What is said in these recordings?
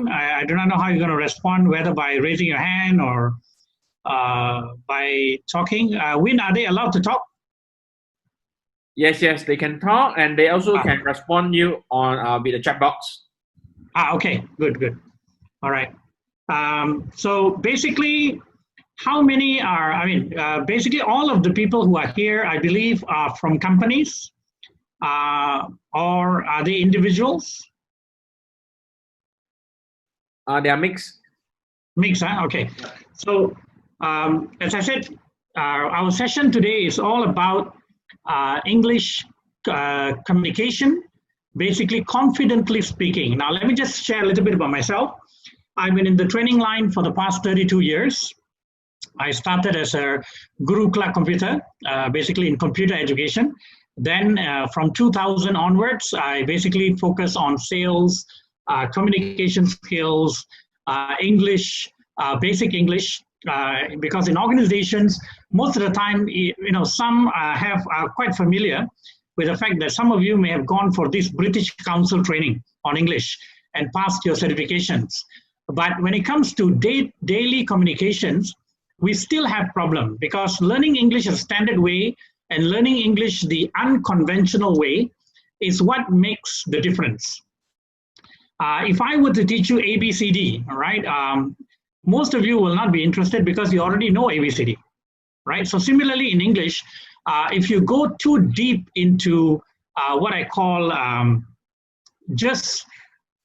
I do not know how you're going to respond, whether by raising your hand or by talking. Win, are they allowed to talk? Yes, they can talk, and they also can respond you on with the chat box. Okay, good. All right. So basically, how many are, basically all of the people who are here, I believe, are from companies, or are they individuals? They are mixed. Mixed, huh? Okay. So as I said, our session today is all about English communication, basically confidently speaking. Now, let me just share a little bit about myself. I've been in the training line for the past 32 years. I started as a Guru Clark computer, basically in computer education. Then from 2000 onwards, I basically focus on sales, communication skills, English, basic English, because in organizations, most of the time, some are quite familiar with the fact that some of you may have gone for this British Council training on English and passed your certifications. But when it comes to daily communications, we still have problem, because learning English a standard way and learning English the unconventional way is what makes the difference. If I were to teach you ABCD, all right, most of you will not be interested because you already know ABCD, right? So similarly in English, if you go too deep into what I call just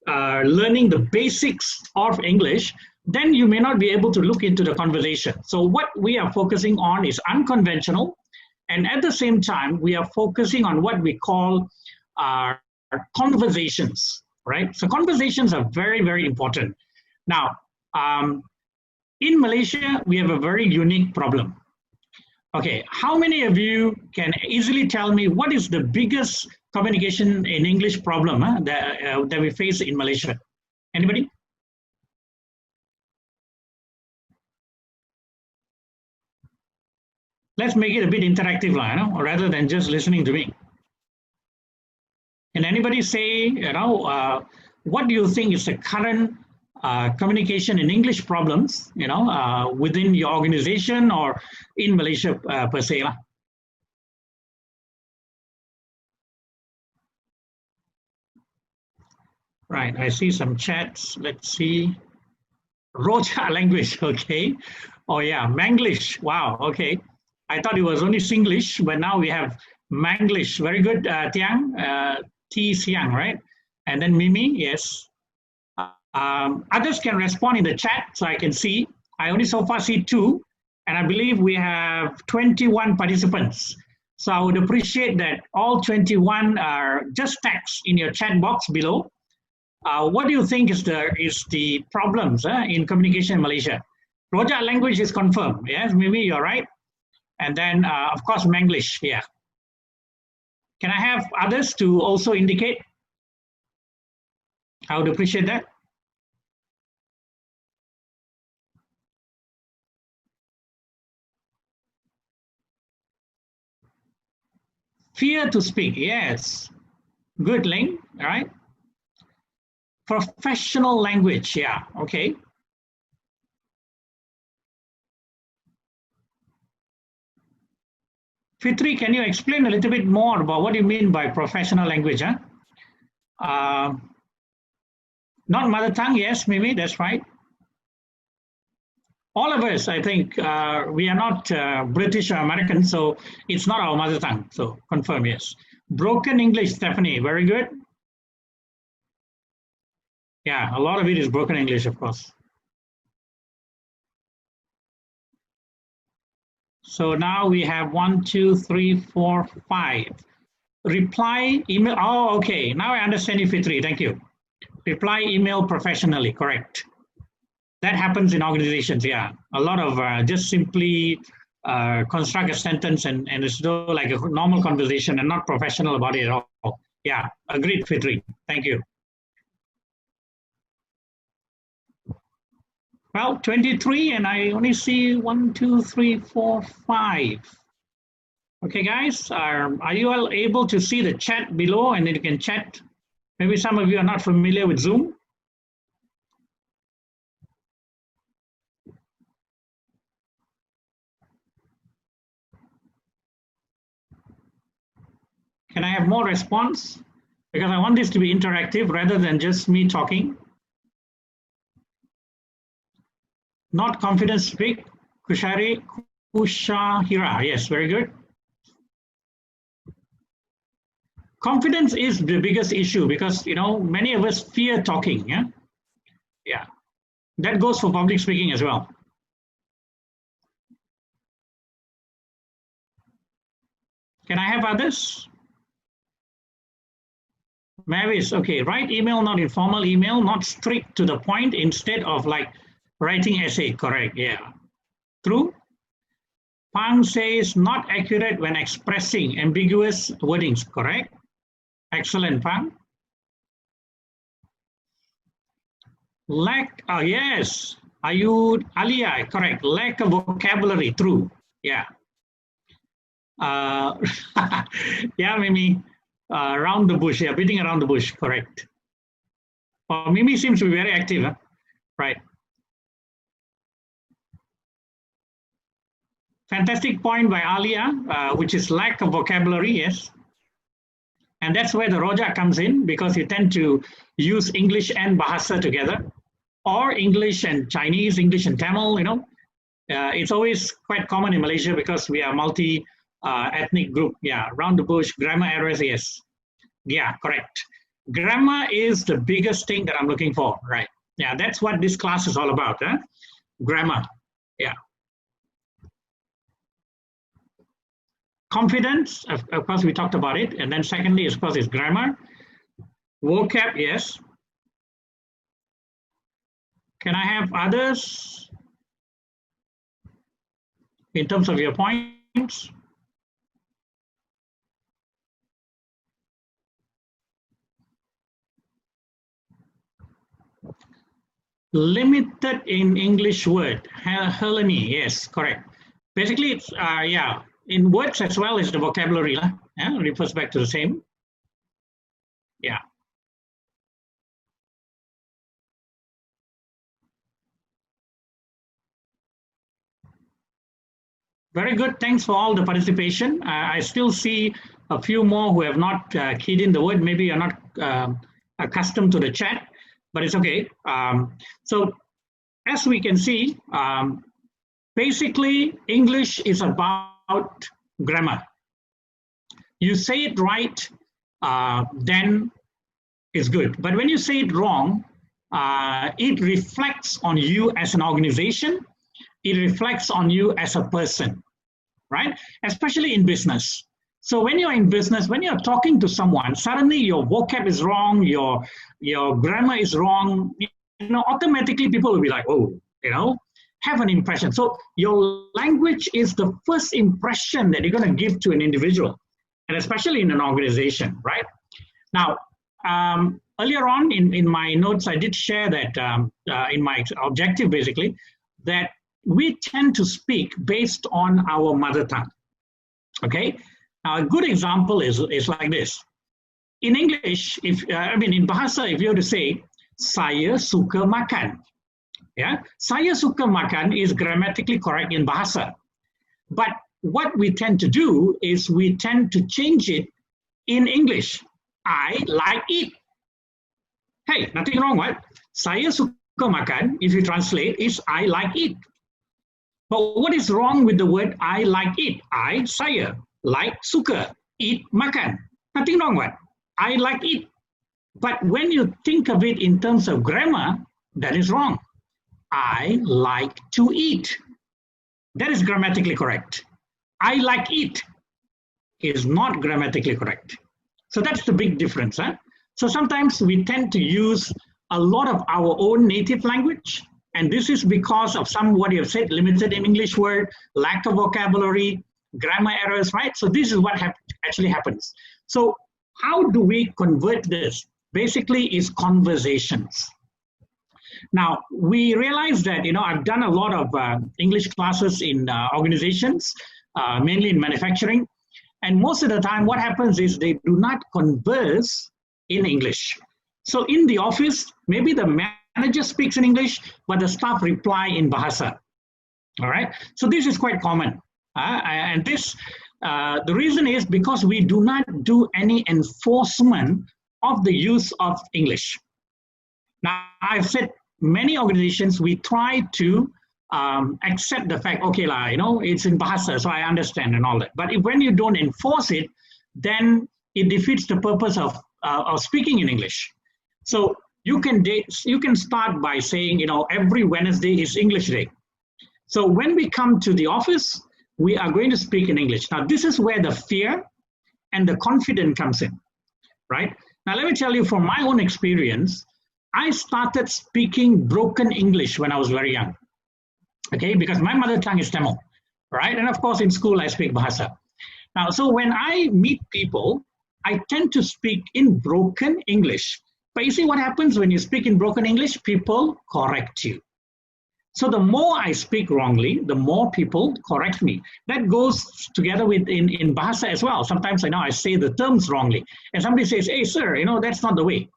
learning the basics of English, then you may not be able to look into the conversation. So what we are focusing on is unconventional, and at the same time, we are focusing on what we call conversations, right? So conversations are very, very important. Now, in Malaysia, we have a very unique problem. Okay, how many of you can easily tell me what is the biggest communication in English problem that we face in Malaysia? Anybody? Let's make it a bit interactive, rather than just listening to me. Can anybody say, what do you think is the current communication in English problems, within your organization or in Malaysia per se? Right, I see some chats. Let's see. Roja language, okay. Oh yeah, Manglish, wow, okay. I thought it was only Singlish, but now we have Manglish. Very good, Tiang, T Siang, right? And then Mimi, yes. Others can respond in the chat so I can see. I only so far see 2, and I believe we have 21 participants. So I would appreciate that all 21 are just text in your chat box below. What do you think is the problems in communication in Malaysia? Roja language is confirmed. Yes, Mimi, you're right. And then, of course, Manglish. Yeah. Can I have others to also indicate? I would appreciate that. Fear to speak. Yes. Good, Ling. All right. Professional language. Yeah. Okay. Fitri, can you explain a little bit more about what you mean by professional language? Not mother tongue, yes, Mimi, that's right. All of us, I think, we are not British or American, so it's not our mother tongue. So confirm, yes. Broken English, Stephanie, very good. Yeah, a lot of it is broken English, of course. So now we have 1, 2, 3, 4, 5. Reply email. Oh, okay. Now I understand you, Fitri. Thank you. Reply email professionally. Correct. That happens in organizations. Yeah, a lot of just simply construct a sentence and it's like a normal conversation and not professional about it at all. Yeah, agreed, Fitri. Thank you. Well, 23, and I only see 1, 2, 3, 4, 5. Okay, guys, are you all able to see the chat below and then you can chat? Maybe some of you are not familiar with Zoom. Can I have more response? Because I want this to be interactive rather than just me talking. Not confident speak. Kushahira. Yes, very good. Confidence is the biggest issue because, you know, many of us fear talking. Yeah. Yeah. That goes for public speaking as well. Can I have others? Mavis, okay, write email, not informal email, not strict to the point, instead of like writing essay, correct, yeah. True? Pang says not accurate when expressing ambiguous wordings, correct? Excellent, Pang. Lack, oh yes, are you, Alia, correct, lack of vocabulary, true, yeah. Yeah, Mimi, around the bush, yeah, beating around the bush, correct. Oh, Mimi seems to be very active, huh? Right. Fantastic point by Alia, which is lack of vocabulary, yes. And that's where the Roja comes in, because you tend to use English and Bahasa together, or English and Chinese, English and Tamil, you know. It's always quite common in Malaysia because we are multi-ethnic group. Yeah, round the bush, grammar errors, yes. Yeah, correct. Grammar is the biggest thing that I'm looking for, right? Yeah, that's what this class is all about, huh? Grammar, yeah. Confidence, of course, we talked about it. And then secondly, of course, is grammar. Vocab, yes. Can I have others in terms of your points? Limited in English word, Helene, yes, correct. Basically, it's, yeah, in words as well as the vocabulary, yeah, refers back to the same. Yeah. Very good, thanks for all the participation. I still see a few more who have not keyed in the word. Maybe you're not accustomed to the chat, but it's okay. So as we can see, basically English is about grammar. You say it right, then it's good. But when you say it wrong, it reflects on you as an organization. It reflects on you as a person, right? Especially in business. So when you're in business, when you're talking to someone, suddenly your vocab is wrong, your grammar is wrong, you know, automatically people will be like, oh, you know, have an impression. So your language is the first impression that you're going to give to an individual, and especially in an organization, right? Now, earlier on in my notes, I did share that in my objective, basically, that we tend to speak based on our mother tongue, okay? Now, a good example is like this. In English, if in Bahasa, if you were to say, saya suka makan, yeah? Saya suka makan is grammatically correct in Bahasa. But what we tend to do is we tend to change it in English. I like it. Hey, nothing wrong, right? Saya suka makan, if you translate, is I like it. But what is wrong with the word I like it? I, saya, like, suka, eat, makan. Nothing wrong with it. I like it. But when you think of it in terms of grammar, that is wrong. I like to eat. That is grammatically correct. I like it is not grammatically correct. So that's the big difference. Huh? So sometimes we tend to use a lot of our own native language. And this is because of some, what you have said, limited in English word, lack of vocabulary, grammar errors, right? So this is what actually happens. So how do we convert this? Basically is conversations. Now, we realize that, you know, I've done a lot of English classes in organizations, mainly in manufacturing. And most of the time, what happens is they do not converse in English. So in the office, maybe the manager speaks in English, but the staff reply in Bahasa. All right. So this is quite common. And this The reason is because we do not do any enforcement of the use of English. Now, I've said many organizations, we try to accept the fact, okay, it's in Bahasa, so I understand and all that. But when you don't enforce it, then it defeats the purpose of speaking in English. So you can start by saying, every Wednesday is English Day. So when we come to the office, we are going to speak in English. Now, this is where the fear and the confidence comes in, right? Now, let me tell you from my own experience, I started speaking broken English when I was very young, okay? Because my mother tongue is Tamil, right? And of course, in school, I speak Bahasa. Now, so when I meet people, I tend to speak in broken English. But you see what happens when you speak in broken English? People correct you. So the more I speak wrongly, the more people correct me. That goes together with in Bahasa as well. Sometimes I say the terms wrongly. And somebody says, hey, sir, that's not the way.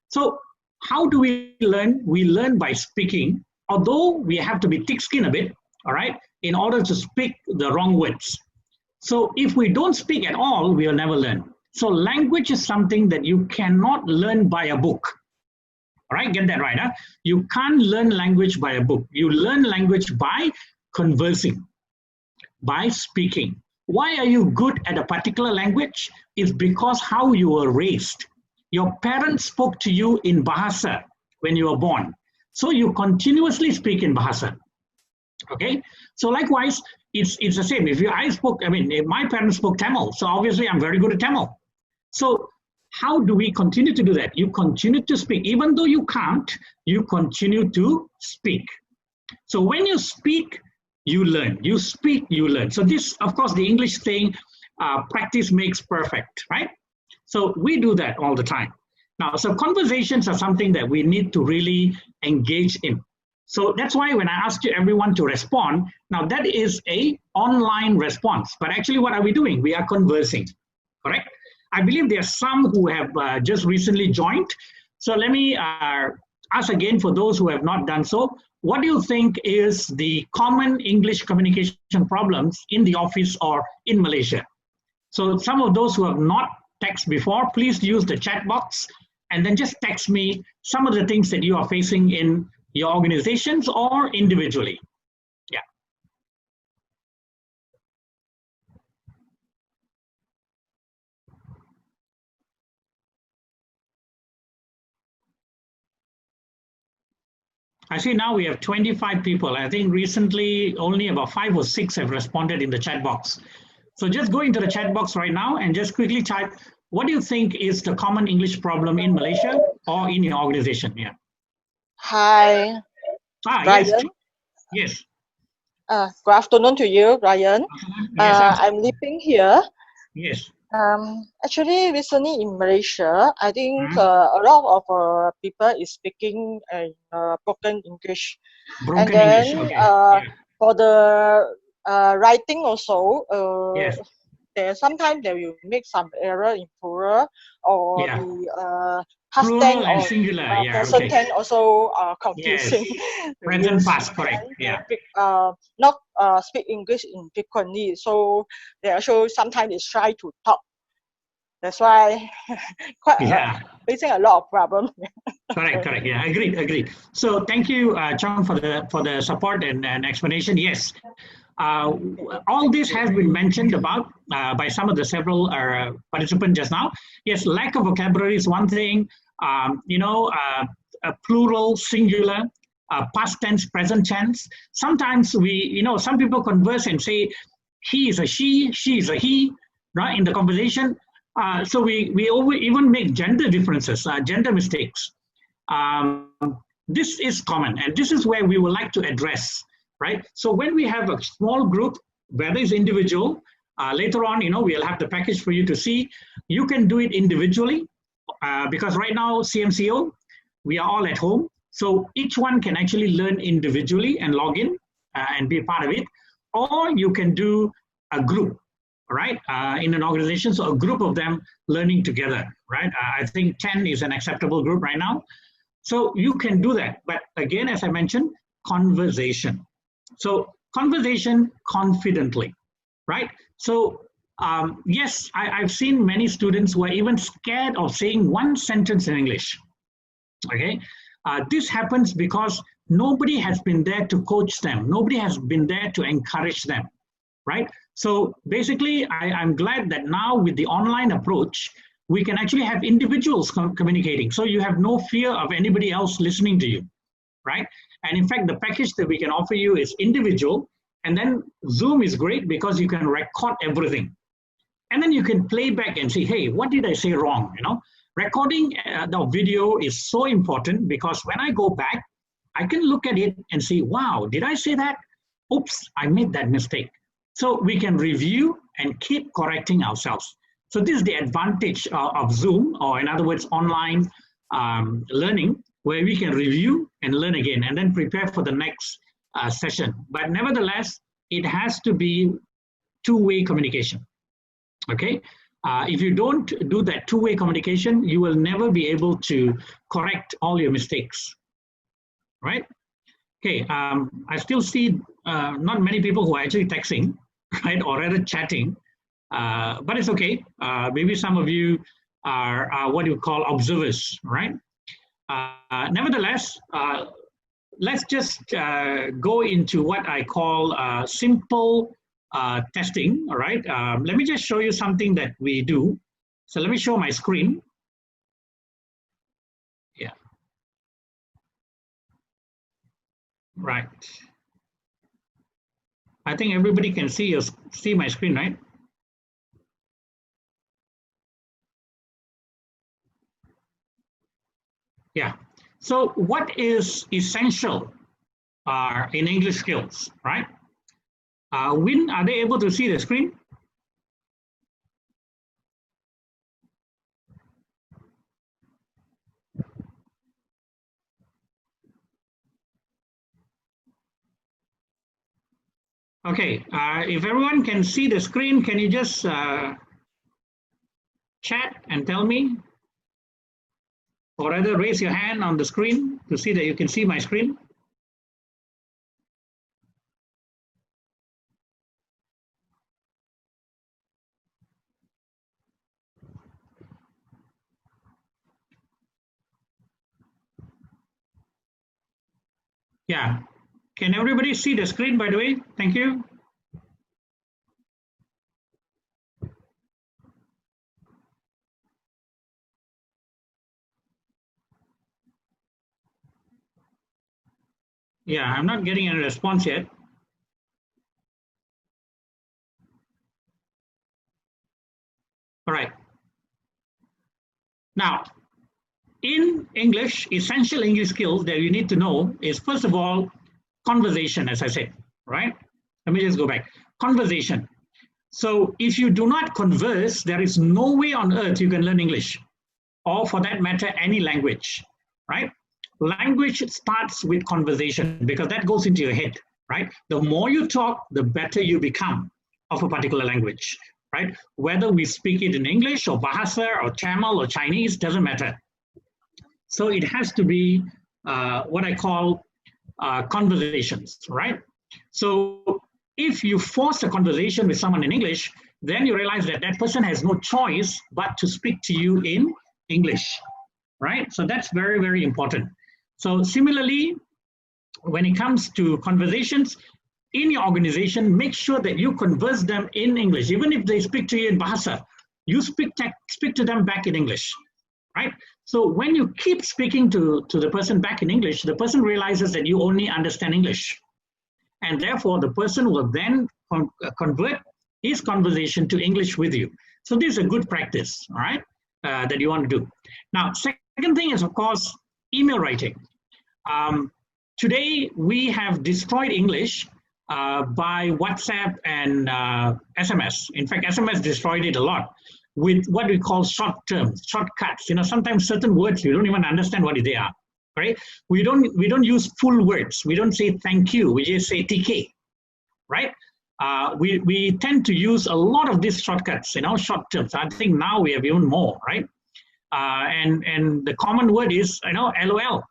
So how do we learn? We learn by speaking, although we have to be thick-skinned a bit, all right, in order to speak the wrong words. So if we don't speak at all, we'll never learn. So language is something that you cannot learn by a book. All right, get that right, huh? You can't learn language by a book. You learn language by conversing, by speaking. Why are you good at a particular language? It's because how you were raised. Your parents spoke to you in Bahasa when you were born. So you continuously speak in Bahasa. Okay, so likewise, it's the same. If my parents spoke Tamil, so obviously I'm very good at Tamil. So how do we continue to do that? You continue to speak. Even though you can't, you continue to speak. So when you speak, you learn. You speak, you learn. So this, of course, the English saying, practice makes perfect, right? So we do that all the time. Now, so conversations are something that we need to really engage in. So that's why when I asked you everyone to respond, now that is a online response. But actually, what are we doing? We are conversing, correct? I believe there are some who have just recently joined. So let me ask again for those who have not done so. What do you think is the common English communication problems in the office or in Malaysia? So some of those who have not texted before, please use the chat box and then just text me some of the things that you are facing in your organizations or individually. Yeah. I see now we have 25 people. I think recently only about 5 or 6 have responded in the chat box. So just go into the chat box right now and just quickly type, what do you think is the common English problem in Malaysia or in your organization? Yeah. Hi, Ryan. Yes. Good afternoon to you, Ryan. Yes, I'm living here. Yes. Actually, recently in Malaysia, I think a lot of people is speaking broken English. Broken and then English. Okay. For the writing also, Yes. sometimes they will make some error in plural or the past Plural tense and or singular. Yeah. present Okay. tense also confusing. Yes. Present past, correct. Yeah. Not speak English in frequently, so they also sometimes is shy to talk. That's why facing a lot of problems. Correct. Yeah, agreed. So thank you, Chong, for the support and explanation. Yes, all this has been mentioned about by some of the several participants just now. Yes, lack of vocabulary is one thing. Plural, singular, past tense, present tense. Sometimes some people converse and say he is a she is a he, right? In the conversation. So we even make gender differences, gender mistakes. This is common, and this is where we would like to address, right? So when we have a small group, whether it's individual, later on, we'll have the package for you to see. You can do it individually because right now, CMCO, we are all at home. So each one can actually learn individually and log in and be a part of it. Or you can do a group, right? In an organization, so a group of them learning together, right? I think 10 is an acceptable group right now. So you can do that. But again, as I mentioned, conversation. So conversation confidently, right? So yes, I've seen many students who are even scared of saying one sentence in English. Okay, this happens because nobody has been there to coach them. Nobody has been there to encourage them, right? So basically, I'm glad that now with the online approach, we can actually have individuals communicating. So you have no fear of anybody else listening to you, right? And in fact, the package that we can offer you is individual. And then Zoom is great because you can record everything. And then you can play back and say, hey, what did I say wrong? You know, recording the video is so important because when I go back, I can look at it and say, wow, did I say that? Oops, I made that mistake. So we can review and keep correcting ourselves. So this is the advantage of Zoom, or in other words, online learning, where we can review and learn again and then prepare for the next session. But nevertheless, it has to be two-way communication. Okay, if you don't do that two-way communication, you will never be able to correct all your mistakes, right? Okay, I still see not many people who are actually texting, right, or rather chatting, but it's okay. Maybe some of you are what you call observers, right? Nevertheless, let's just go into what I call simple testing, all right? Let me just show you something that we do. So let me show my screen. Yeah. Right. I think everybody can see my screen, right? Yeah. So what is essential in English skills, right? Win, are they able to see the screen? Okay, if everyone can see the screen, can you just chat and tell me? Or rather raise your hand on the screen to see that you can see my screen. Yeah, can everybody see the screen, by the way? Thank you. Yeah, I'm not getting any response yet. All right. Now, in English, essential English skills that you need to know is, first of all, conversation, as I said, right? Let me just go back. Conversation. So if you do not converse, there is no way on earth you can learn English, or for that matter, any language, right? Language starts with conversation because that goes into your head, right? The more you talk, the better you become of a particular language, right? Whether we speak it in English or Bahasa or Tamil or Chinese, doesn't matter. So it has to be what I call conversations, right? So if you force a conversation with someone in English, then you realize that that person has no choice but to speak to you in English, right? So that's very, very important. So similarly, when it comes to conversations in your organization, make sure that you converse them in English. Even if they speak to you in Bahasa, you speak to them back in English, right? So when you keep speaking to the person back in English, the person realizes that you only understand English. And therefore, the person will then convert his conversation to English with you. So this is a good practice, all right, that you want to do. Now, second thing is, of course, email writing. Today, we have destroyed English by WhatsApp and SMS. In fact, SMS destroyed it a lot with what we call short terms, shortcuts. You know, sometimes certain words, you don't even understand what they are, right? We don't use full words. We don't say thank you. We just say TK, right? We tend to use a lot of these shortcuts, you know, short terms. I think now we have even more, right? And the common word is, you know, LOL,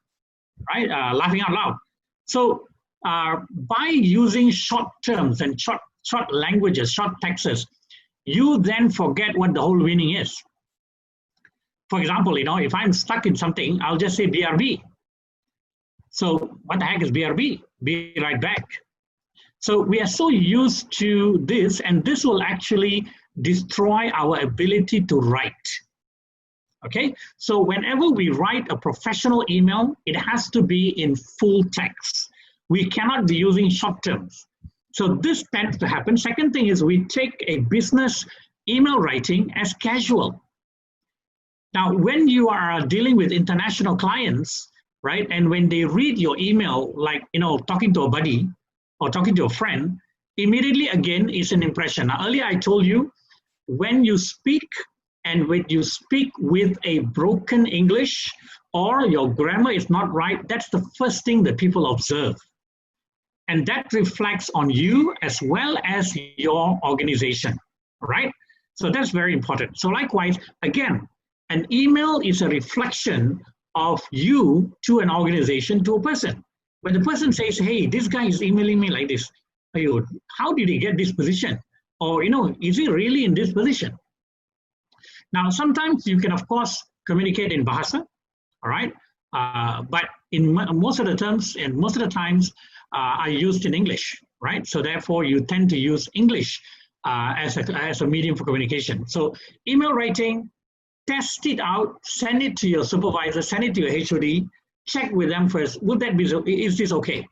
right? Laughing out loud. So by using short terms and short languages, short texts, you then forget what the whole meaning is. For example, you know, if I'm stuck in something, I'll just say BRB. So what the heck is BRB? Be right back. So we are so used to this, and this will actually destroy our ability to write. Okay, so whenever we write a professional email, it has to be in full text. We cannot be using short terms. So this tends to happen. Second thing is we take a business email writing as casual. Now, when you are dealing with international clients, right, and when they read your email, like, you know, talking to a buddy or talking to a friend, immediately again is an impression. Now, earlier I told you, when you speak and when you speak with a broken English or your grammar is not right, that's the first thing that people observe. And that reflects on you as well as your organization, right? So that's very important. So likewise, again, an email is a reflection of you to an organization, to a person. When the person says, hey, this guy is emailing me like this, how did he get this position? Or, you know, is he really in this position? Now, sometimes you can, of course, communicate in Bahasa, all right? But in most of the terms and most of the times are used in English, right? So therefore, you tend to use English as a medium for communication. So email writing, test it out, send it to your supervisor, send it to your HOD, check with them first, would that be, is this okay?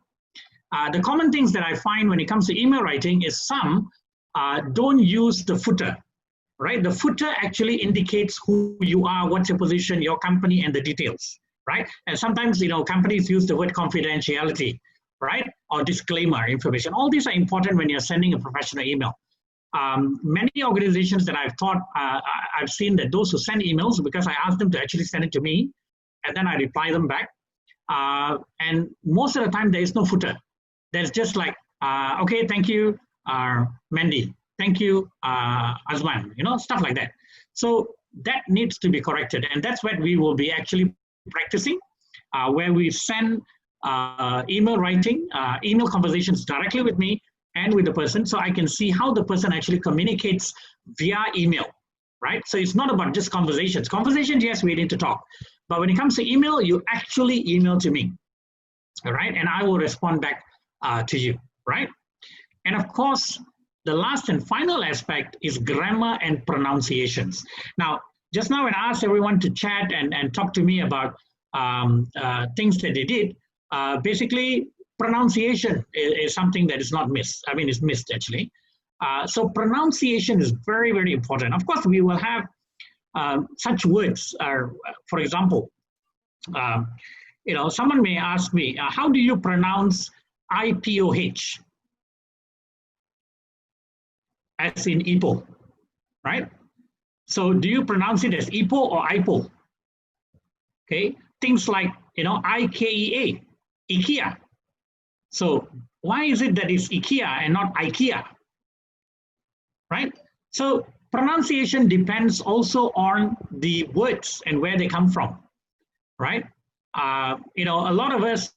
The common things that I find when it comes to email writing is some don't use the footer, right? The footer actually indicates who you are, what's your position, your company, and the details, right? And sometimes, you know, companies use the word confidentiality, right? Or disclaimer information. All these are important when you're sending a professional email. Many organizations that I've taught, I've seen that those who send emails, because I ask them to actually send it to me, and then I reply them back. And most of the time, there is no footer. There's just like, okay, thank you, Mandy. Thank you, Azman, you know, stuff like that. So that needs to be corrected. And that's what we will be actually practicing, where we send email writing, email conversations directly with me and with the person, so I can see how the person actually communicates via email, right? So it's not about just conversations. Conversations, yes, we need to talk. But when it comes to email, you actually email to me, all right? And I will respond back to you, right? And of course, the last and final aspect is grammar and pronunciations. Now, just now when I asked everyone to chat and talk to me about things that they did, basically pronunciation is something that is not missed. I mean, it's missed actually. So pronunciation is very, very important. Of course, we will have such words. For example, you know, someone may ask me, how do you pronounce IPOH? As in Ipoh, right? So do you pronounce it as Ipoh or Ipoh? Okay, things like, you know, IKEA, IKEA. So why is it that it's IKEA and not IKEA, right? So pronunciation depends also on the words and where they come from, right? You know, a lot of us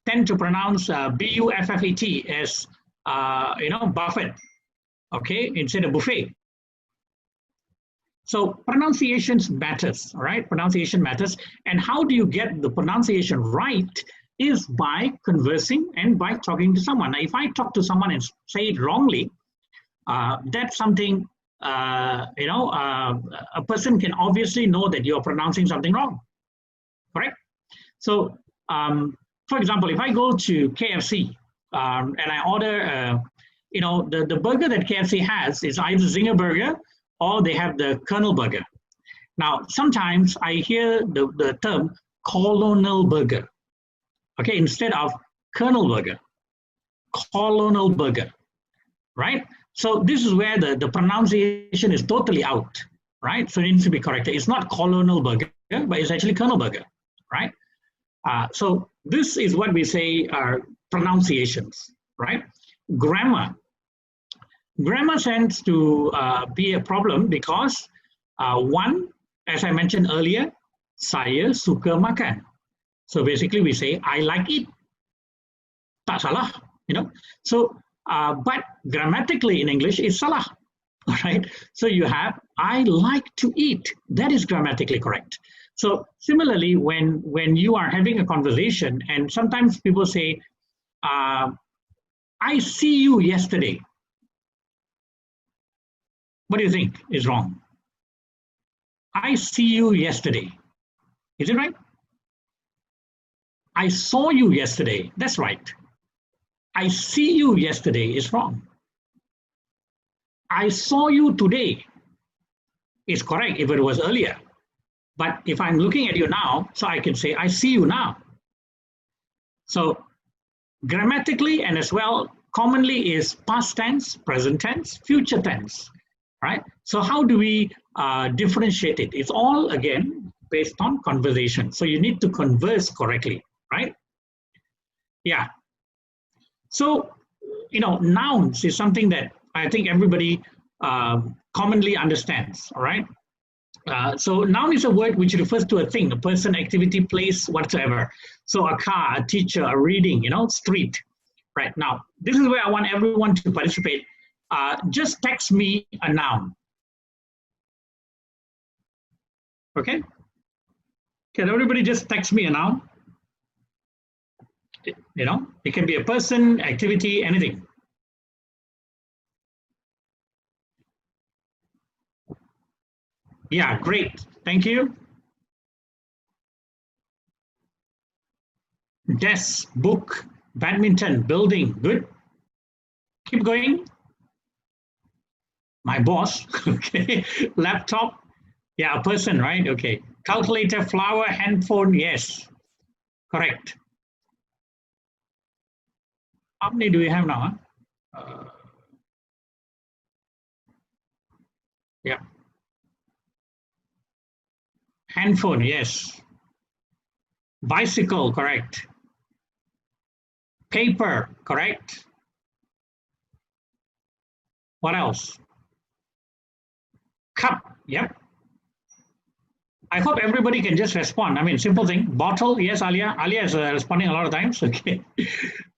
tend to pronounce B-U-F-F-E-T as, you know, Buffett, okay, instead of buffet. So pronunciations matters, all right? Pronunciation matters. And how do you get the pronunciation right is by conversing and by talking to someone. Now, if I talk to someone and say it wrongly, that's something, you know, a person can obviously know that you're pronouncing something wrong, correct? So, for example, if I go to KFC and I order, you know, the burger that KFC has is either Zinger Burger or they have the Colonel Burger. Now, sometimes I hear the term Colonel Burger, okay, instead of Colonel Burger, Colonel Burger, right? So this is where the pronunciation is totally out, right? So it needs to be corrected. It's not Colonel Burger, but it's actually Colonel Burger, right? So this is what we say are pronunciations, right? Grammar. Grammar tends to be a problem because one, as I mentioned earlier, saya suka makan. So basically we say, I like it. Tak salah, you know. So, but grammatically in English, it's salah. All right. So you have, I like to eat. That is grammatically correct. So similarly, when you are having a conversation, and sometimes people say, I see you yesterday. What do you think is wrong? I see you yesterday. Is it right? I saw you yesterday. That's right. I see you yesterday is wrong. I saw you today is correct if it was earlier. But if I'm looking at you now, so I can say, I see you now. So grammatically and as well, commonly is past tense, present tense, future tense, right? So how do we differentiate it? It's all, again, based on conversation. So you need to converse correctly, right? Yeah. So, nouns is something that I think everybody commonly understands, all right? So noun is a word which refers to a thing, a person, activity, place, whatsoever. So a car, a teacher, a reading, street. Right, now, this is where I want everyone to participate. Just text me a noun. Okay? Can everybody just text me a noun? It can be a person, activity, anything. Yeah, great. Thank you. Desk, book, badminton, building. Good. Keep going. My boss. Okay. Laptop. Yeah, a person, right? Okay. Calculator, flower, handphone. Yes. Correct. How many do we have now? Huh? Yeah. Handphone, yes. Bicycle, correct. Paper, correct. What else? Cup, yep. I hope everybody can just respond. I mean, simple thing. Bottle, yes, Alia. Alia is responding a lot of times. Okay.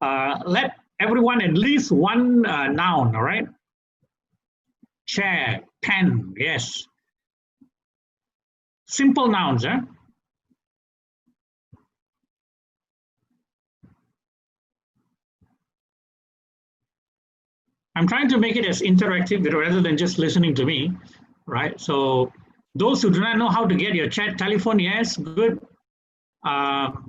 Let everyone at least one noun, all right? Chair, pen, yes. Simple nouns, huh? I'm trying to make it as interactive rather than just listening to me, right? So those who do not know how to get your chat telephone, yes, good. Add-on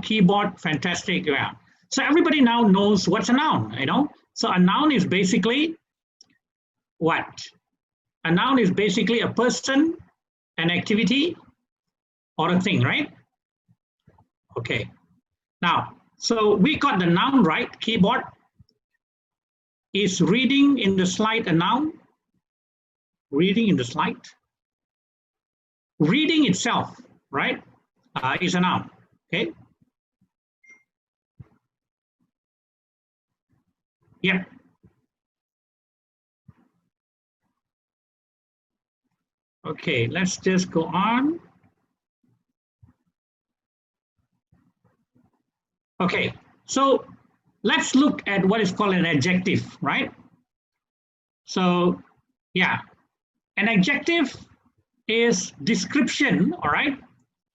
keyboard, fantastic. Yeah. So everybody now knows what's a noun, So a noun is basically what? A noun is basically a person, an activity, or a thing, right? Okay. Now, so we got the noun right, keyboard. Is reading in the slide a noun? Reading in the slide? Reading itself, right, is a noun, okay? Yeah. Okay, let's just go on. Okay, so let's look at what is called an adjective, right? So, yeah, an adjective is description, all right,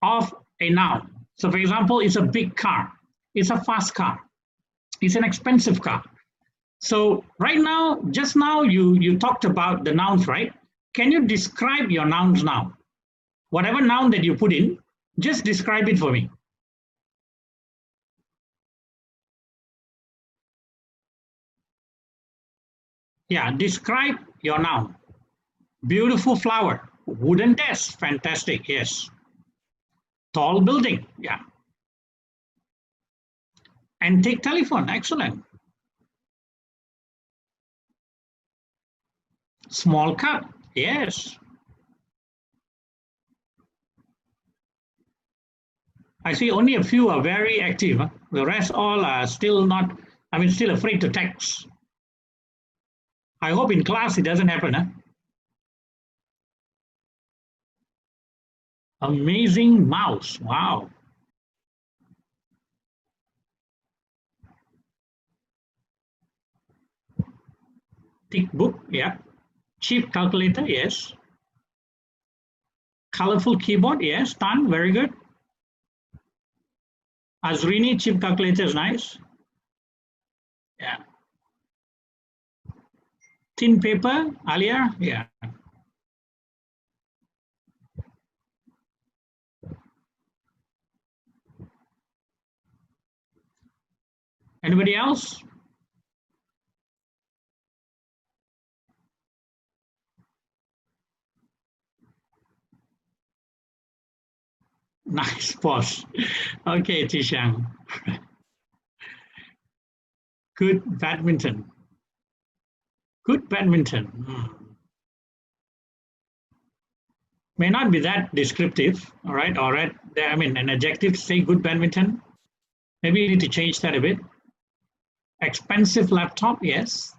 of a noun. So, for example, it's a big car, it's a fast car, it's an expensive car. So, right now, just now, you talked about the nouns, right? Can you describe your nouns now? Whatever noun that you put in, just describe it for me. Yeah, describe your noun. Beautiful flower. Wooden desk. Fantastic. Yes. Tall building. Yeah. Antique telephone. Excellent. Small cup. Yes. I see only a few are very active. Huh? The rest all are still not, still afraid to text. I hope in class it doesn't happen. Huh? Amazing mouse. Wow. Thick book, yeah. Cheap calculator, yes. Colorful keyboard, yes. Tan, very good. Azrini, cheap calculator is nice. Yeah. Thin paper, Alia, yeah. Anybody else? Nice pause. Okay, Tishang. Good badminton. Good badminton. May not be that descriptive, all right? All right. I mean, an adjective to say good badminton. Maybe you need to change that a bit. Expensive laptop, yes.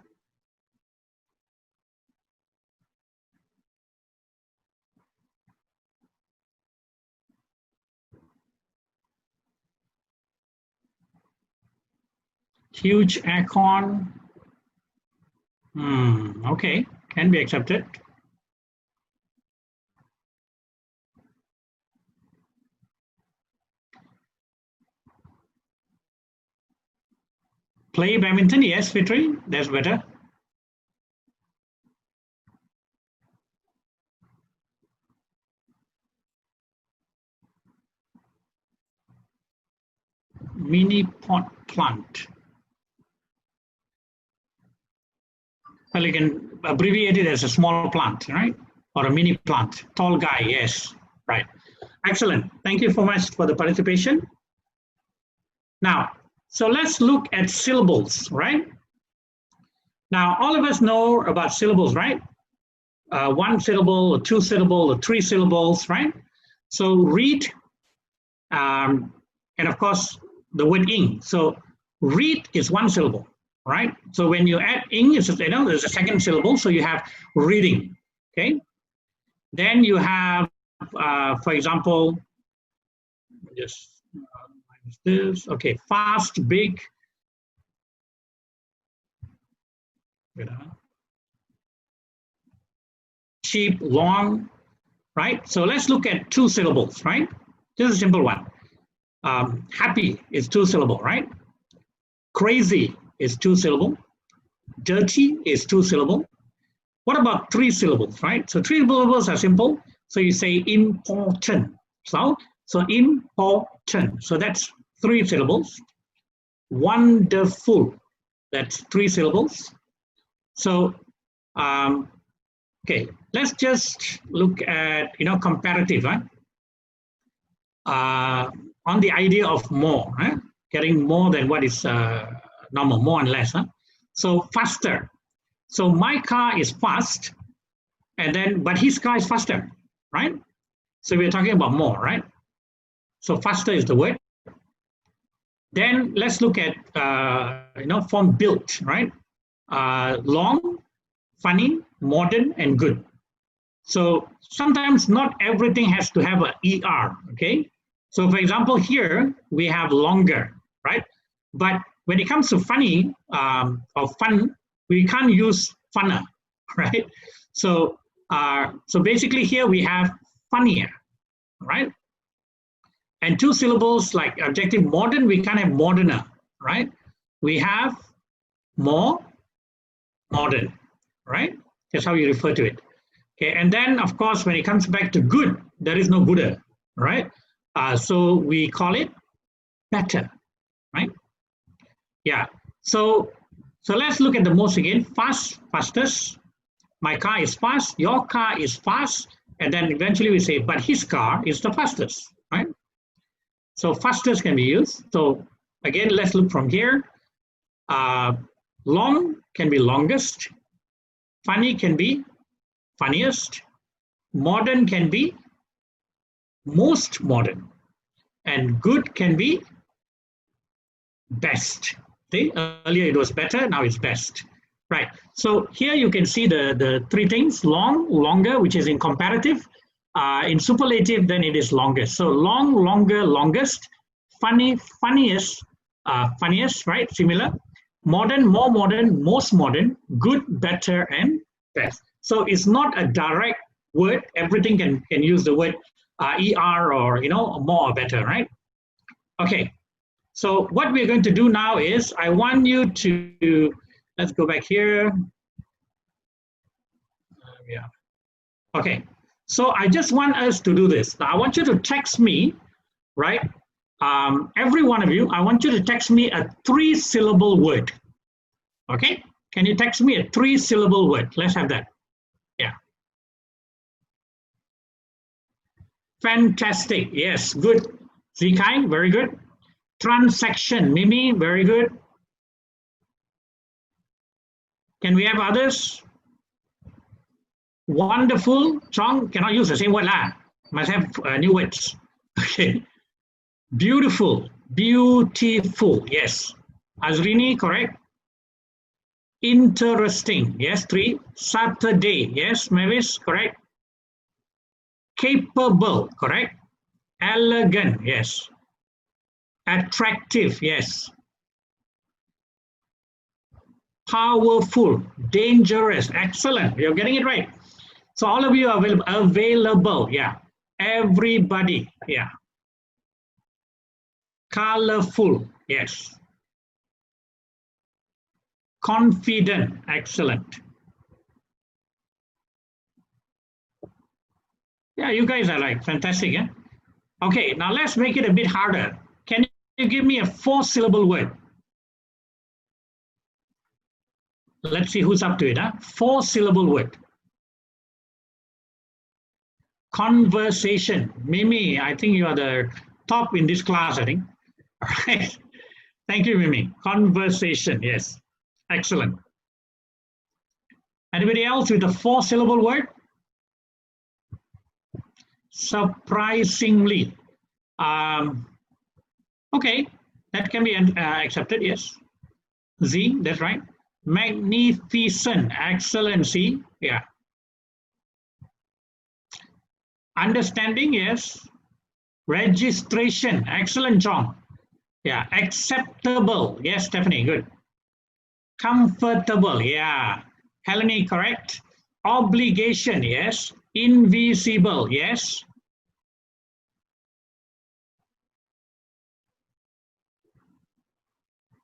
Huge aircon. Okay, can be accepted. Play badminton, yes, Fitri, that's better. Mini pot plant. Well, you can abbreviate it as a small plant, right? Or a mini plant. Tall guy, yes, right. Excellent. Thank you so much for the participation. Now, so let's look at syllables, right? Now, all of us know about syllables, right? One syllable, or two syllable, or three syllables, right? So read, and of course, the word ing. So read is one syllable, right? So when you add ing, it's, there's a second syllable, so you have reading, okay? Then you have, for example, just minus this, okay, fast, big, cheap, long, right? So let's look at two syllables, right? This is a simple one. Happy is two syllable, right? Crazy is two syllable. Dirty is two syllable. What about three syllables, right? So three syllables are simple. So you say important. So important. So that's three syllables. Wonderful. That's three syllables. So, okay, let's just look at, comparative, right? On the idea of more, right? Getting more than what is normal, more and less. Huh? So faster. So my car is fast, but his car is faster, right? So we're talking about more, right? So faster is the word. Then let's look at, form built, right? Long, funny, modern, and good. So sometimes not everything has to have an ER, okay? So for example, here we have longer, right? But when it comes to funny or fun, we can't use funner, right? So basically here we have funnier, right? And two syllables like adjective modern, we can't have moderner, right? We have more modern, right? That's how you refer to it. Okay, and then of course, when it comes back to good, there is no gooder, right? So we call it better, right? Yeah, so let's look at the most again. Fast, fastest. My car is fast, your car is fast, and then eventually we say, but his car is the fastest, right? So fastest can be used. So again, let's look from here. Long can be longest. Funny can be funniest. Modern can be most modern. And good can be best. Okay? Earlier it was better, now it's best. Right. So here you can see the three things: long, longer, which is in comparative. In superlative, then it is longest. So long, longer, longest. Funny, funniest, funniest, right? Similar. modern, more modern, most modern, good, better, and best. So it's not a direct word. Everything can use the word ER or, more or better, right? Okay. So what we're going to do now is I want you to, let's go back here. Yeah. Okay. So I just want us to do this. Now I want you to text me, right? Every one of you, I want you to text me a 3-syllable word. Okay? Can you text me a 3-syllable word? Let's have that. Yeah. Fantastic. Yes, good. Zikai, very good. Transaction, Mimi, very good. Can we have others? Wonderful. Chong, cannot use the same word lah. Must have new words. Okay. Beautiful. Beautiful. Yes. Azrini, correct. Interesting. Yes, 3. Saturday. Yes, Mavis, correct. Capable, correct. Elegant, yes. Attractive, yes. Powerful, dangerous, excellent. You're getting it right. So all of you are available, yeah. Everybody, yeah. Colorful, yes. Confident, excellent. Yeah, you guys are like fantastic, yeah? Okay, now let's make it a bit harder. Can you give me a 4-syllable word? Let's see who's up to it, huh? 4-syllable word. Conversation. Mimi, I think you are the top in this class, I think. All right. Thank you, Mimi. Conversation, yes. Excellent. Anybody else with a 4-syllable word? Surprisingly. Okay, that can be accepted, yes. Z, that's right. Magnificent, excellency, yeah. Understanding, yes. Registration, excellent, John. Yeah, acceptable, yes, Stephanie, good. Comfortable, yeah. Helene, correct. Obligation, yes. Invisible, yes.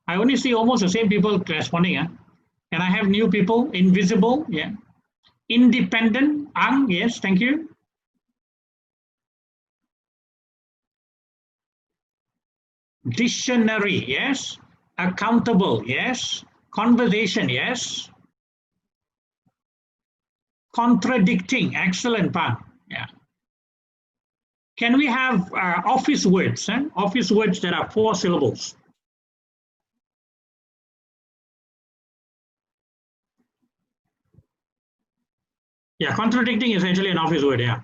I only see almost the same people responding. Huh? And I have new people. Invisible, yeah. Independent, Ang, yes, thank you. Dictionary, yes. Accountable, yes. Conversation, yes. Contradicting, excellent, Pang, yeah. Can we have office words? Huh? Office words that are 4 syllables. Yeah, contradicting is actually an office word, yeah.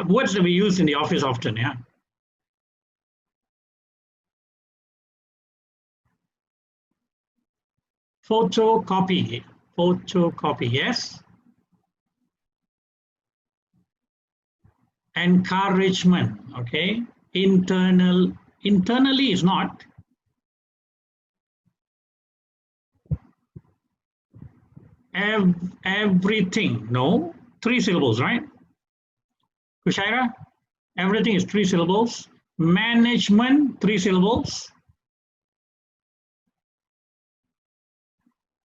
Words that we use in the office often, yeah. Photocopy, photocopy, yes. Encouragement, okay. Internally is not. Everything, no. 3 syllables, right? Kushaira, everything is 3 syllables. Management, 3 syllables.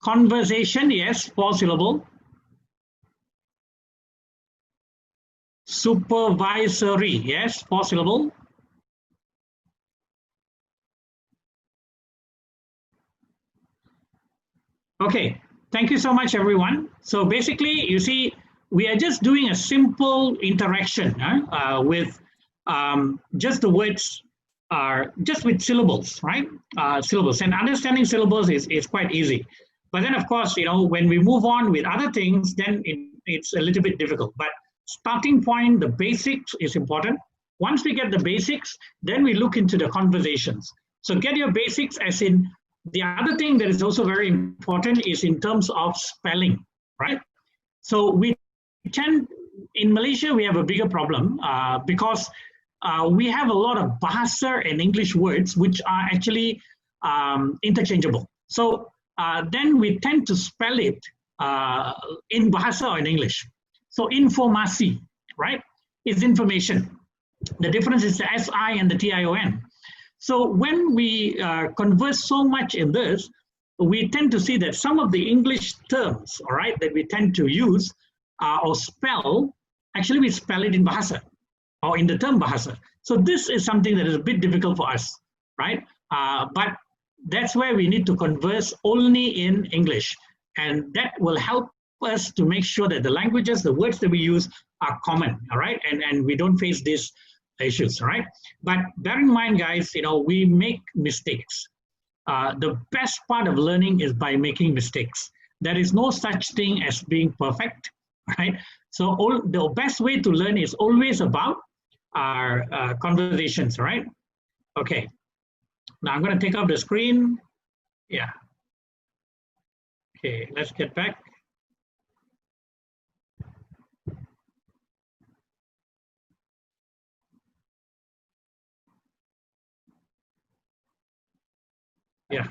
Conversation, yes, 4 syllable. Supervisory, yes, 4 syllable. Okay, thank you so much, everyone. So basically, you see, we are just doing a simple interaction with just the words, just with syllables, right? Syllables, and understanding syllables is quite easy. But then, of course, when we move on with other things, then it's a little bit difficult. But starting point, the basics is important. Once we get the basics, then we look into the conversations. So get your basics, as in the other thing that is also very important is in terms of spelling, right? So we tend, in Malaysia, we have a bigger problem because we have a lot of Bahasa and English words which are actually interchangeable. So then we tend to spell it in Bahasa or in English. So informasi, right, is information. The difference is the SI and the TION. So when we converse so much in this, we tend to see that some of the English terms, all right, that we tend to use or spell, actually we spell it in Bahasa or in the term Bahasa. So this is something that is a bit difficult for us, right? But that's where we need to converse only in English. And that will help us to make sure that the languages, the words that we use are common, all right? And we don't face these issues, all right? But bear in mind, guys, you know, we make mistakes. The best part of learning is by making mistakes. There is no such thing as being perfect, right? So the best way to learn is always about our conversations, right? Okay. Now I'm going to take off the screen. Yeah. Okay, let's get back. Yeah.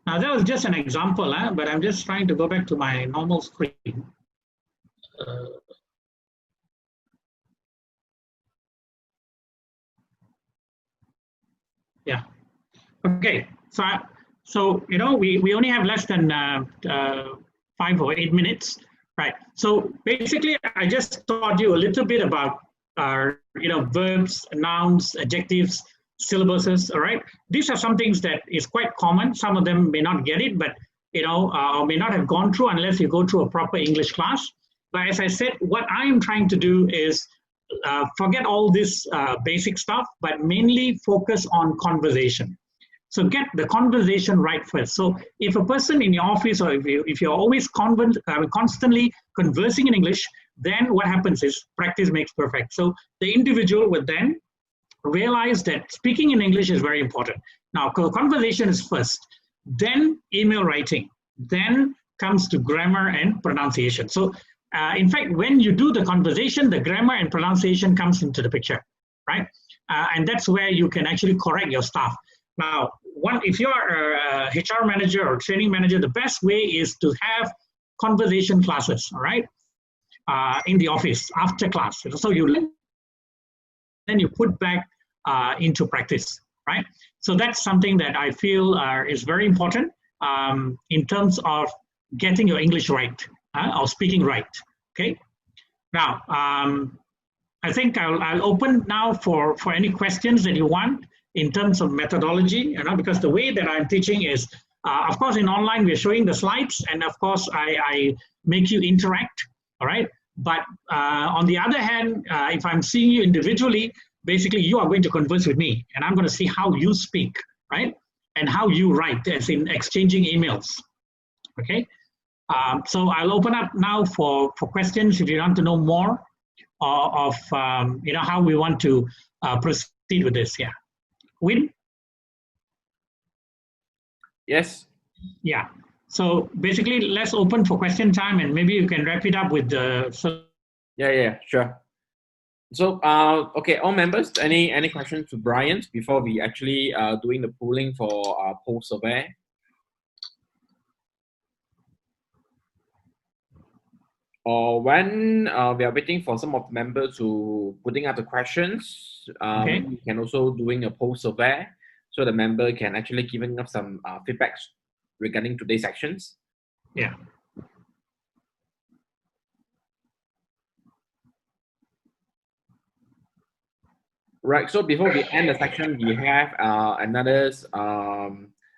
Now that was just an example, but I'm just trying to go back to my normal screen. Yeah. Okay. So you know, we only have less than 5 or 8 minutes, right? So basically, I just taught you a little bit about you know, verbs, nouns, adjectives, syllabuses. All right. These are some things that is quite common. Some of them may not get it, but you know, or may not have gone through unless you go through a proper English class. But as I said, what I am trying to do is forget all this basic stuff, but mainly focus on conversation. So get the conversation right first. So if a person in your office, or if you're always constantly conversing in English, then what happens is practice makes perfect. So the individual would then realize that speaking in English is very important. Now, conversation is first, then email writing, then comes to grammar and pronunciation. So in fact, when you do the conversation, the grammar and pronunciation comes into the picture, right? And that's where you can actually correct your staff. Now, if you're a HR manager or training manager, the best way is to have conversation classes, all right, in the office after class. So you then you put back into practice, right? So that's something that I feel is very important in terms of getting your English right or speaking right. Okay. Now, I think I'll open now for any questions that you want in terms of methodology, you know, because the way that I'm teaching is, of course, in online, we're showing the slides, and of course, I make you interact, all right? But on the other hand, if I'm seeing you individually, basically, you are going to converse with me, and I'm going to see how you speak, right? And how you write, as in exchanging emails, okay? So I'll open up now for questions if you want to know more of you know, how we want to proceed with this. Yeah. Win? Yes. Yeah. So basically, let's open for question time, and maybe you can wrap it up with the. Yeah, sure. So, okay, all members, any questions to Brian before we actually doing the pooling for our poll survey? Or when we are waiting for some of the members to putting up the questions, Okay. we can also doing a poll survey so the member can actually giving up some feedbacks regarding today's sections. Yeah. Right. So before we end the section, we have another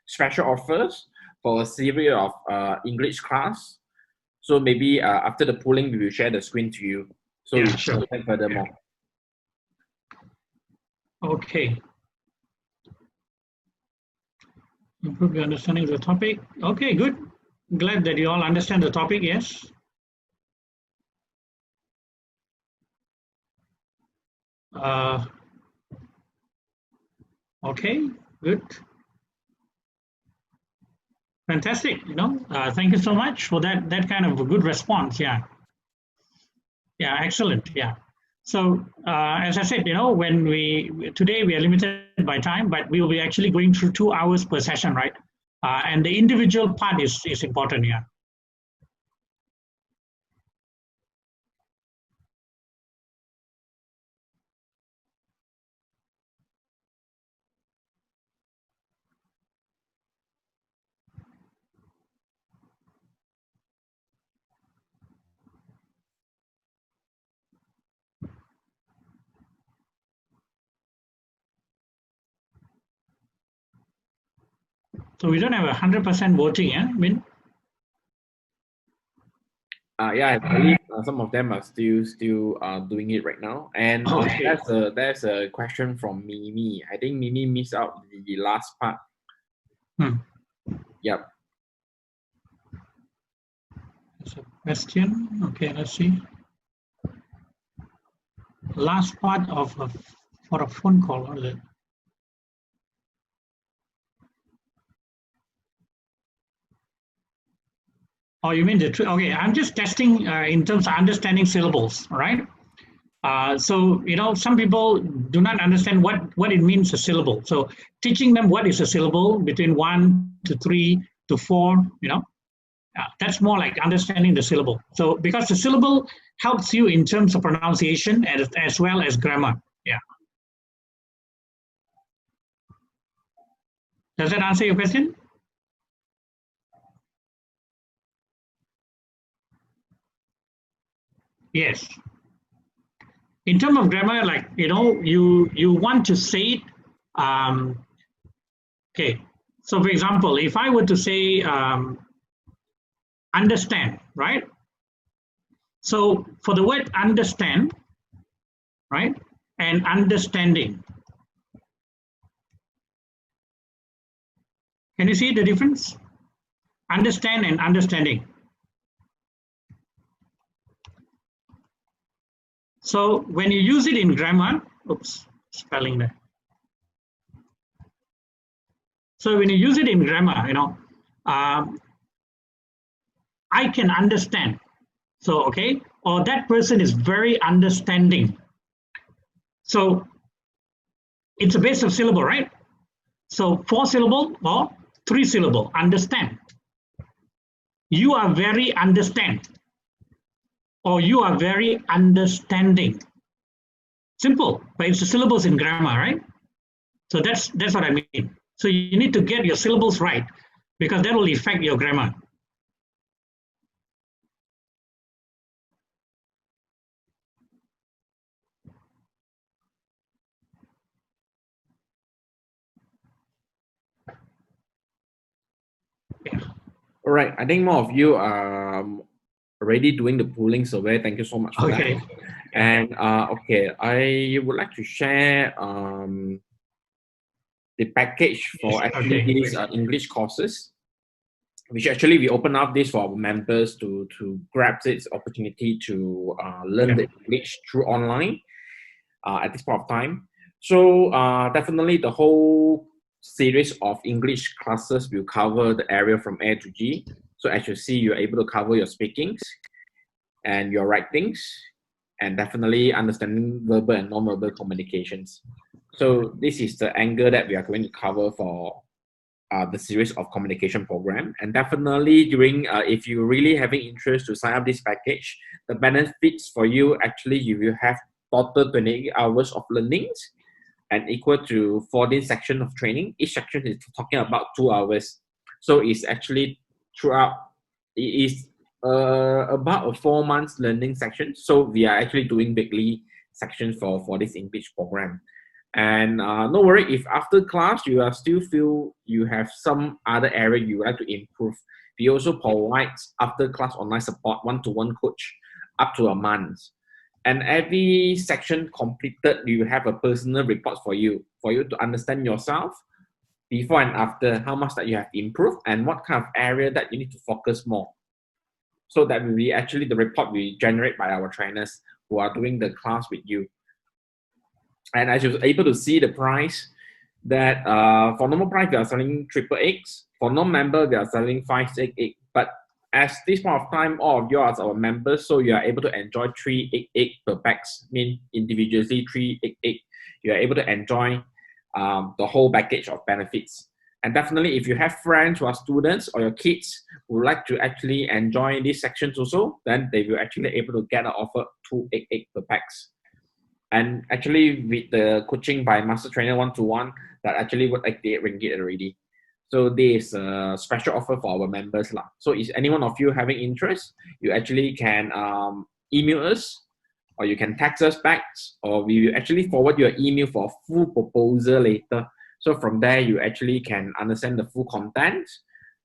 special offers for a series of English class. So maybe after the pooling, we will share the screen to you. So yeah, you sure. can understand furthermore. Okay. Improve your understanding of the topic. Okay, good. Glad that you all understand the topic. Yes. Okay, good. Fantastic. You know, thank you so much for that kind of a good response. Yeah. Yeah, excellent. Yeah. So as I said, you know, when today we are limited by time, but we will be actually going through 2 hours per session, right? And the individual part is important, yeah. So we don't have 100% voting, yeah, Min? Yeah, I believe some of them are still doing it right now. And Okay. there's a question from Mimi. I think Mimi missed out the last part. Yep. That's a question. Okay, let's see. Last part of for a phone call, what is it? Oh, you mean okay, I'm just testing in terms of understanding syllables, right? So, you know, some people do not understand what it means a syllable. So teaching them what is a syllable between 1 to 3 to 4, you know, that's more like understanding the syllable. So because the syllable helps you in terms of pronunciation as well as grammar. Yeah. Does that answer your question? Yes. In terms of grammar, like, you know, you want to say it. Okay. So for example, if I were to say understand, right? So for the word understand, right, and understanding, can you see the difference? Understand and understanding. So when you use it in grammar, oops, spelling there. So when you use it in grammar, you know, I can understand. So, okay, or that person is very understanding. So it's a base of syllable, right? So 4 syllable or 3 syllable, understand. You are very understand. Or you are very understanding. Simple, but it's the syllables in grammar, right? So that's what I mean. So you need to get your syllables right because that will affect your grammar. Yeah. All right. I think more of you are already doing the pooling survey. Thank you so much for that. And okay, I would like to share the package for actually these English courses, which actually we open up this for our members to grab this opportunity to learn the English through online at this point of time. So definitely the whole series of English classes will cover the area from A to G. So as you see, you're able to cover your speakings and your writings, and definitely understanding verbal and non-verbal communications. So this is the angle that we are going to cover for the series of communication program. And definitely during, if you're really having interest to sign up this package, the benefits for you, actually, you will have total 28 hours of learnings and equal to 14 sections of training. Each section is talking about 2 hours. So it's actually throughout, it is about a 4 months learning section. So we are actually doing weekly sections for this English program. And no worry, if after class you are still feel you have some other area you would like to improve, we also provide after class online support, one-to-one coach up to a month. And every section completed, you have a personal report for you to understand yourself before and after, how much that you have improved and what kind of area that you need to focus more. So that will be actually the report we generate by our trainers who are doing the class with you. And as you're able to see the price, that for normal price, we are selling 888. For non-member, we are selling 588. But as this point of time, all of you are our members, so you are able to enjoy 388 per pax, mean individually 388. You are able to enjoy the whole package of benefits. And definitely, if you have friends who are students or your kids who would like to actually enjoy these sections also, then they will actually able to get an offer 288 per pax. And actually, with the coaching by Master Trainer 1-to-1, that actually would 88 ringgit already. So this is a special offer for our members lah. So if any one of you having interest, you actually can email us, or you can text us back, or we will actually forward your email for a full proposal later. So from there, you actually can understand the full content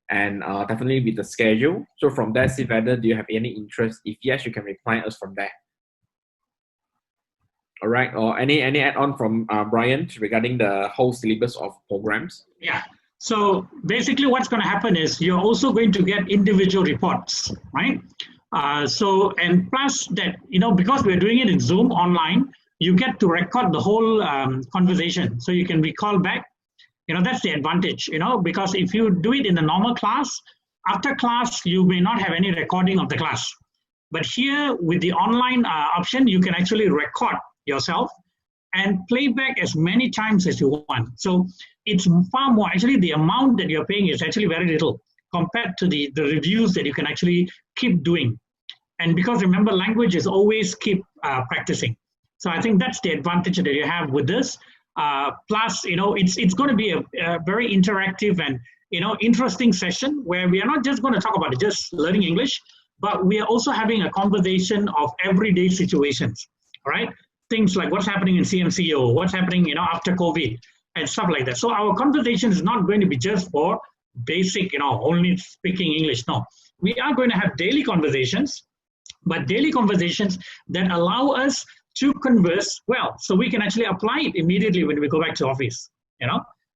and definitely with the schedule. So from there, see whether do you have any interest. If yes, you can reply us from there. All right. Or any add-on from Brian regarding the whole syllabus of programs? Yeah. So basically what's going to happen is you're also going to get individual reports, right? And plus that, because we're doing it in Zoom online, you get to record the whole conversation. So you can recall back, that's the advantage, because if you do it in the normal class, after class, you may not have any recording of the class. But here with the online option, you can actually record yourself and play back as many times as you want. So it's far more, actually the amount that you're paying is actually very little compared to the reviews that you can actually keep doing. And because remember, language is always keep practicing. So I think that's the advantage that you have with this. Plus, it's going to be a very interactive and, interesting session where we are not just going to talk about just learning English, but we are also having a conversation of everyday situations, right? Things like what's happening in CMCO, what's happening, after COVID and stuff like that. So our conversation is not going to be just for basic, only speaking English. No, we are going to have daily conversations, but daily conversations that allow us to converse well. So we can actually apply it immediately when we go back to office,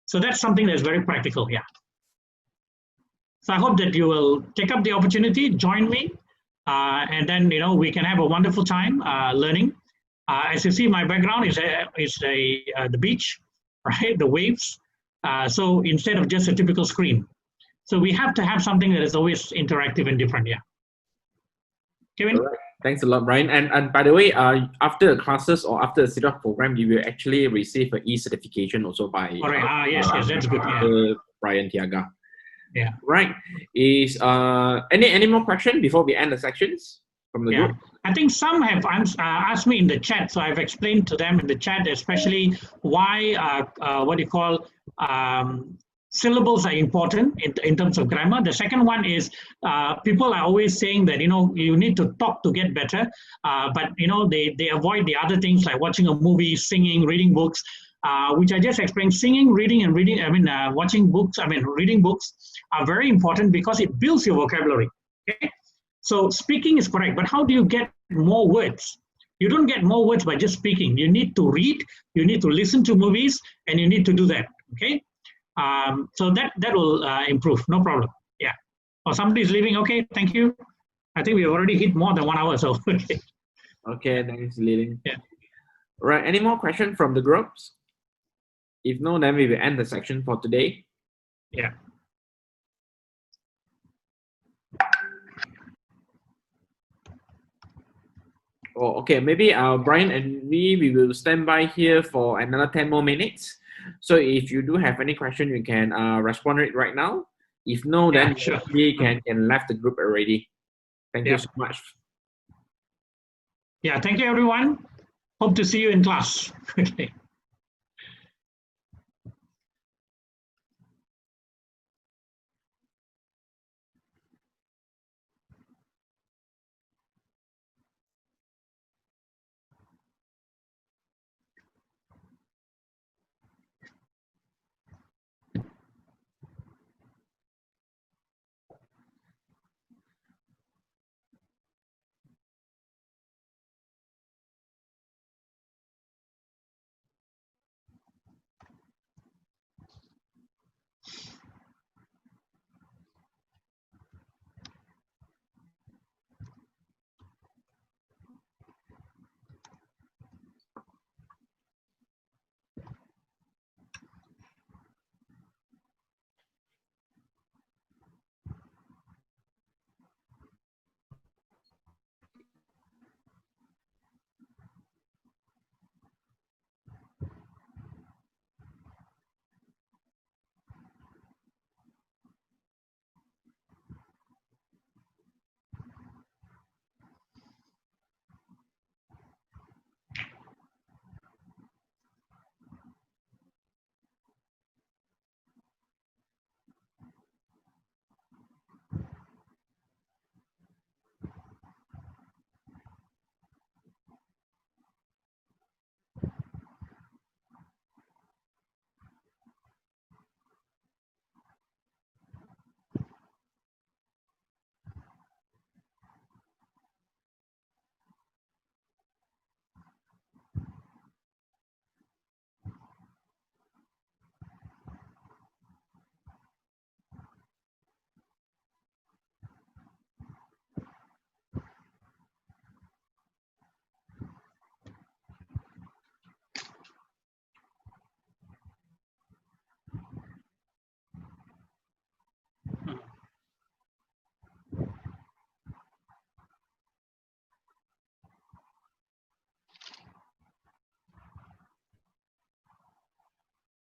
So that's something that's very practical, yeah. So I hope that you will take up the opportunity, join me, and then, we can have a wonderful time learning. As you see, my background is the beach, right? The waves. So instead of just a typical screen. So we have to have something that is always interactive and different, yeah. Kevin? All right. Thanks a lot, Brian. And by the way, after the classes or after the setup program, you will actually receive an e-certification also by yes, that's good. Yeah. Brian Tiaga. Yeah. Right. Is any more question before we end the sections from the group? I think some have asked me in the chat, so I've explained to them in the chat, especially why syllables are important in terms of grammar. The second one is people are always saying that you need to talk to get better, but they avoid the other things like watching a movie, singing, reading books, which I just explained. Singing, reading, and watching books. Reading books are very important because it builds your vocabulary. Okay. So speaking is correct, but how do you get more words? You don't get more words by just speaking. You need to read, you need to listen to movies, and you need to do that, okay? So that will improve, no problem, yeah. Or somebody's leaving, okay, thank you. I think we already hit more than 1 hour, so okay. Okay, thanks, Lilin. Yeah. All right, any more questions from the groups? If no, then we will end the section for today. Yeah. Oh, okay, maybe Brian and we will stand by here for another 10 more minutes. So if you do have any question, you can respond it right now. If no, then sure. We can left the group already. Thank you so much. Yeah, thank you everyone. Hope to see you in class. Okay.